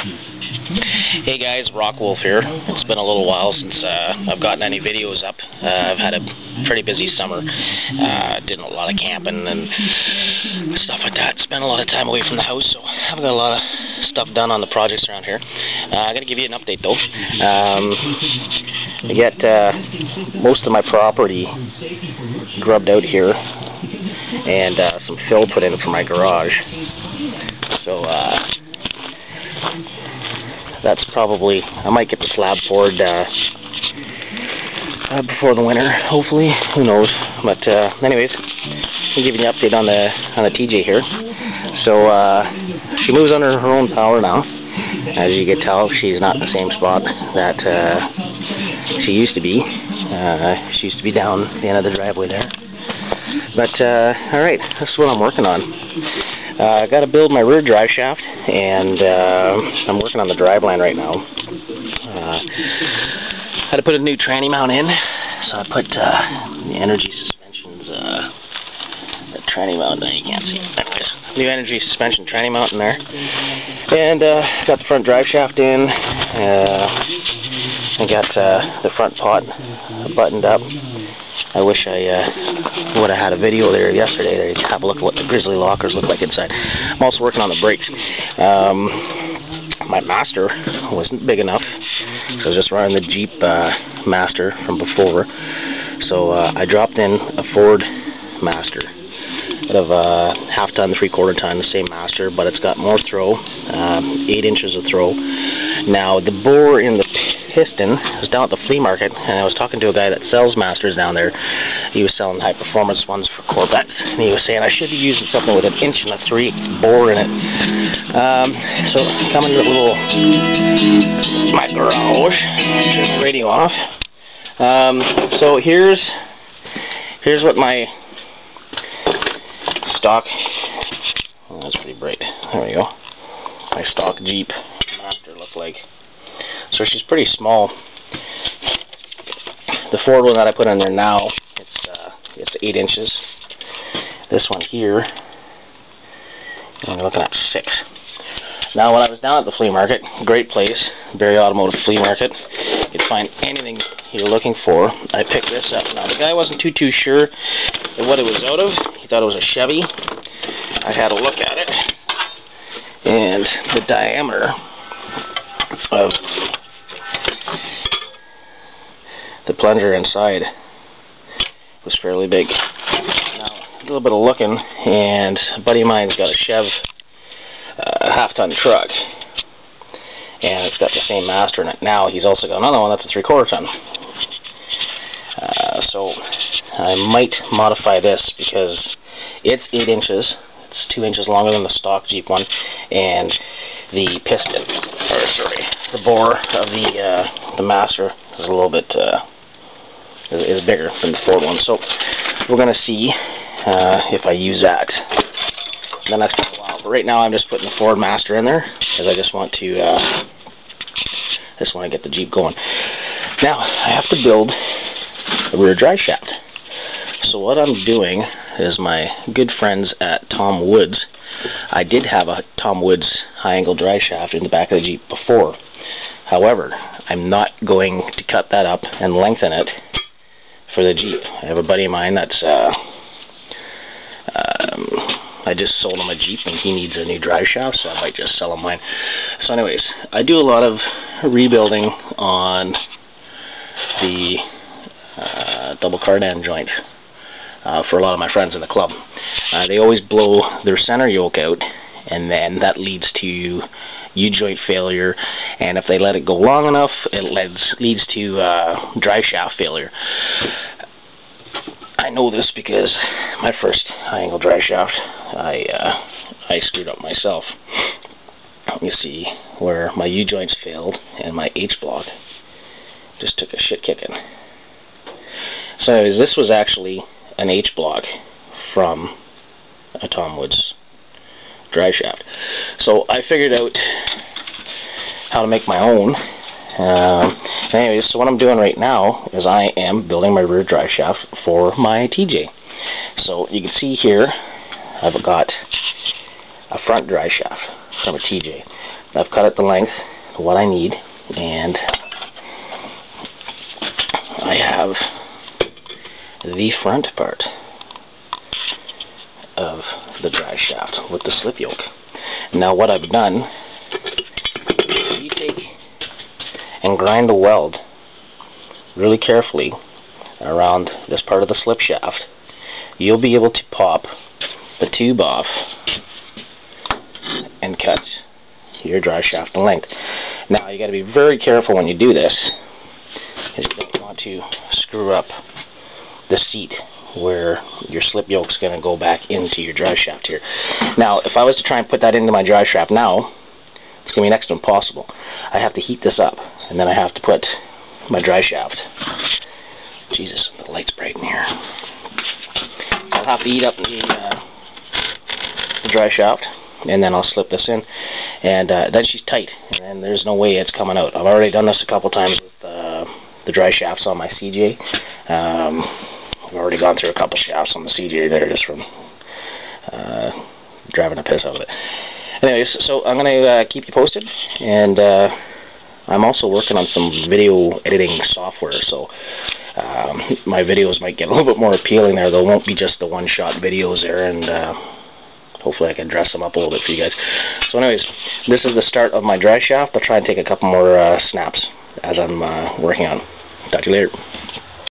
Hey guys, Rock Wolf here. It's been a little while since I've gotten any videos up. I've had a pretty busy summer. Did a lot of camping and stuff like that. Spent a lot of time away from the house, so I haven't got a lot of stuff done on the projects around here. I got to give you an update though. I get most of my property grubbed out here and some fill put in for my garage. So that's probably, I might get the slab poured before the winter, hopefully, who knows. But anyways, I'll give you an update on the TJ here. So she moves under her own power now. As you can tell, she's not in the same spot that she used to be. She used to be down the end of the driveway there. But alright, that's what I'm working on. I got to build my rear drive shaft, and I'm working on the driveline right now. Had to put a new tranny mount in, so I put the Energy Suspensions, the tranny mount. Now you can't see it. Anyways, new Energy Suspension tranny mount in there, and got the front drive shaft in, and got the front pot buttoned up. I wish I would have had a video there yesterday there to have a look at what the grizzly lockers look like inside. I'm also working on the brakes. My master wasn't big enough, so I was just running the Jeep master from before. So I dropped in a Ford master out of half ton, 3/4 ton, the same master, but it's got more throw, 8 inches of throw. Now the bore in the piston, I was down at the flea market and I was talking to a guy that sells masters down there. He was selling high performance ones for Corvettes, and he was saying I should be using something with an 1.3" bore in it. So coming to my garage, turn the radio off. So here's what my stock, oh, that's pretty bright, there we go, my stock Jeep master looked like. So she's pretty small. The Ford one that I put in there now, it's 8 inches. This one here, I'm looking at 6. Now when I was down at the flea market, great place, very automotive flea market, you could find anything you're looking for. I picked this up. Now the guy wasn't too sure what it was out of. He thought it was a Chevy. I had a look at it, and the diameter of the plunger inside was fairly big. Now a little bit of looking, and a buddy of mine's got a Chev half-ton truck, and it's got the same master in it. Now he's also got another one that's a 3/4 ton. So I might modify this because it's 8 inches. It's 2 inches longer than the stock Jeep one, and the piston, or sorry, the bore of the master is a little bit is bigger than the Ford one. So we're gonna see if I use that the next while. But right now I'm just putting the Ford master in there because I just want to get the Jeep going. Now I have to build a rear drive shaft. So what I'm doing is, my good friends at Tom Woods, I did have a Tom Woods high angle drive shaft in the back of the Jeep before. However, I'm not going to cut that up and lengthen it for the Jeep. I have a buddy of mine that's I just sold him a Jeep and he needs a new drive shaft, so I might just sell him mine. So anyways, I do a lot of rebuilding on the double cardan joint for a lot of my friends in the club. They always blow their center yoke out, and then that leads to U-joint failure, and if they let it go long enough, it leads to drive shaft failure. I know this because my first high angle drive shaft I screwed up myself. You see where my U-joints failed and my H-block just took a shit kicking. So anyways, this was actually an H-block from a Tom Woods drive shaft. So I figured out how to make my own. Anyways, so what I'm doing right now is I am building my rear drive shaft for my TJ. So you can see here I've got a front drive shaft from a TJ. I've cut it the length, what I need, and I have the front part of the drive shaft with the slip yoke. Now what I've done, you take and grind a weld really carefully around this part of the slip shaft. You'll be able to pop the tube off and cut your drive shaft in length. Now you got to be very careful when you do this, because you don't want to screw up the seat where your slip yoke's going to go back into your drive shaft here. Now if I was to try and put that into my drive shaft now, it's going to be next to impossible. I have to heat this up, and then I have to put my drive shaft. Jesus, the light's bright in here. So I'll have to heat up the drive shaft, and then I'll slip this in, and then she's tight, and there's no way it's coming out. I've already done this a couple times with the drive shafts on my CJ. I've already gone through a couple shafts on the CJ there just from driving a piss out of it. Anyways, so I'm going to keep you posted, and I'm also working on some video editing software, so my videos might get a little bit more appealing there. There won't be just the one-shot videos there, and hopefully I can dress them up a little bit for you guys. So anyways, this is the start of my drive shaft. I'll try and take a couple more snaps as I'm working on. Talk to you later.